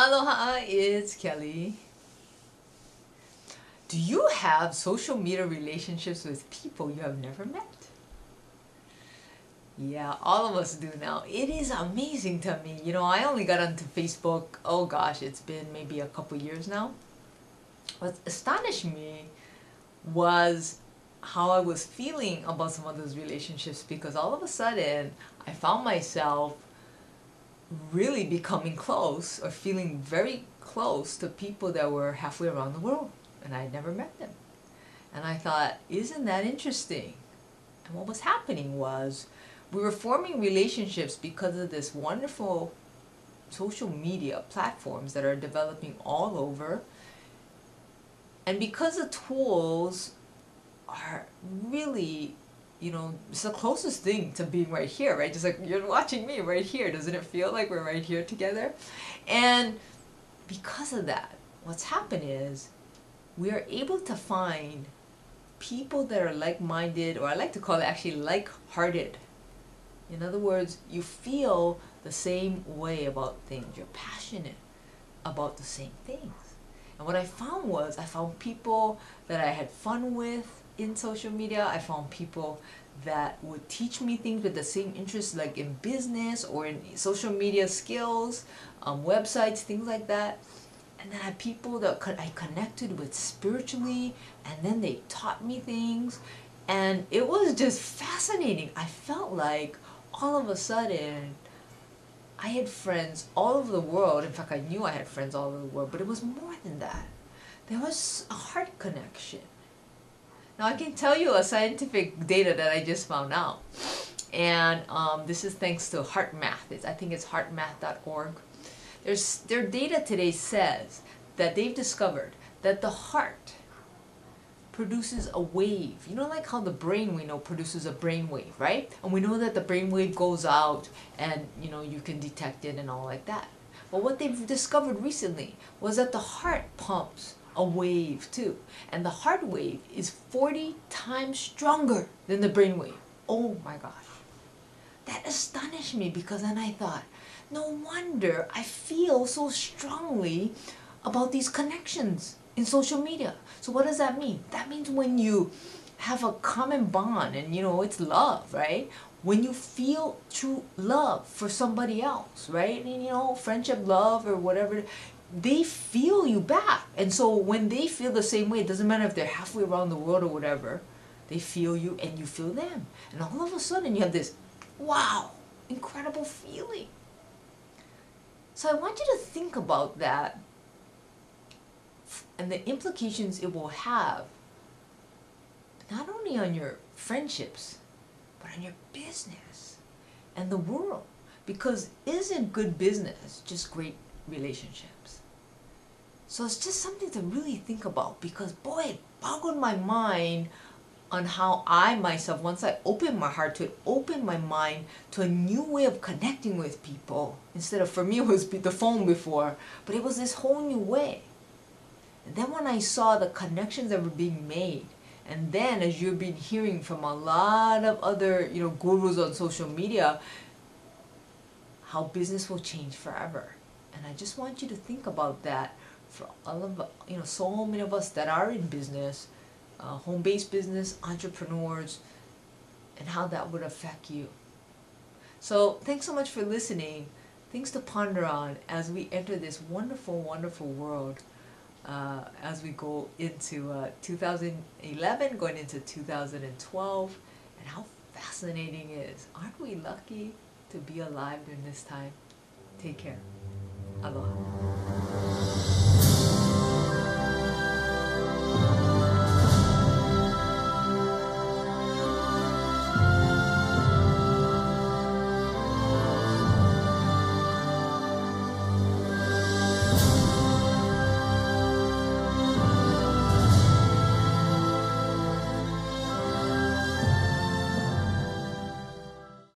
Aloha, it's Kelly. Do you have social media relationships with people you have never met? Yeah, all of us do now. It is amazing to me. You know, I only got onto Facebook, oh gosh, it's been maybe a couple years now. What astonished me was how I was feeling about some of those relationships, because all of a sudden I found myself really becoming close or feeling very close to people that were halfway around the world, and I had never met them. And I thought, isn't that interesting? And what was happening was we were forming relationships because of this wonderful social media platforms that are developing all over, and because the tools are really, you know, it's the closest thing to being right here, right? Just like you're watching me right here. Doesn't it feel like we're right here together? And because of that, what's happened is we are able to find people that are like-minded, or I like to call it actually like-hearted. In other words, you feel the same way about things. You're passionate about the same things. And what I found was I found people that I had fun with in social media. I found people that would teach me things with the same interests, like in business or in social media skills, websites, things like that. And then I had people that I connected with spiritually, and then they taught me things. And it was just fascinating. I felt like all of a sudden I had friends all over the world. In fact, I knew I had friends all over the world, but it was more than that. There was a heart connection. Now I can tell you a scientific data that I just found out. And this is thanks to HeartMath. I think it's heartmath.org. Their data today says that they've discovered that the heart produces a wave. You know, like how the brain, we know, produces a brain wave, right? And we know that the brain wave goes out and, you know, you can detect it and all like that. But what they've discovered recently was that the heart pumps a wave too. And the heart wave is 40 times stronger than the brain wave. Oh my gosh. That astonished me, because then I thought, no wonder I feel so strongly about these connections in social media. So what does that mean? That means when you have a common bond, and you know, it's love, right? When you feel true love for somebody else, right? And you know, friendship, love, or whatever, they feel you back. And so when they feel the same way, it doesn't matter if they're halfway around the world or whatever, they feel you and you feel them. And all of a sudden you have this, wow, incredible feeling. So I want you to think about that and the implications it will have, not only on your friendships, but on your business and the world. Because isn't good business just great relationships? So it's just something to really think about, because boy, it boggled my mind on how I myself, once I opened my heart to it, opened my mind to a new way of connecting with people. Instead of, for me it was the phone before, but it was this whole new way. And then when I saw the connections that were being made, and then as you've been hearing from a lot of other, you know, gurus on social media, how business will change forever. And I just want you to think about that for all of, you know, so many of us that are in business, home-based business, entrepreneurs, and how that would affect you. So thanks so much for listening. Things to ponder on as we enter this wonderful, wonderful world, as we go into 2011, going into 2012, and how fascinating it is. Aren't we lucky to be alive during this time? Take care. Aloha.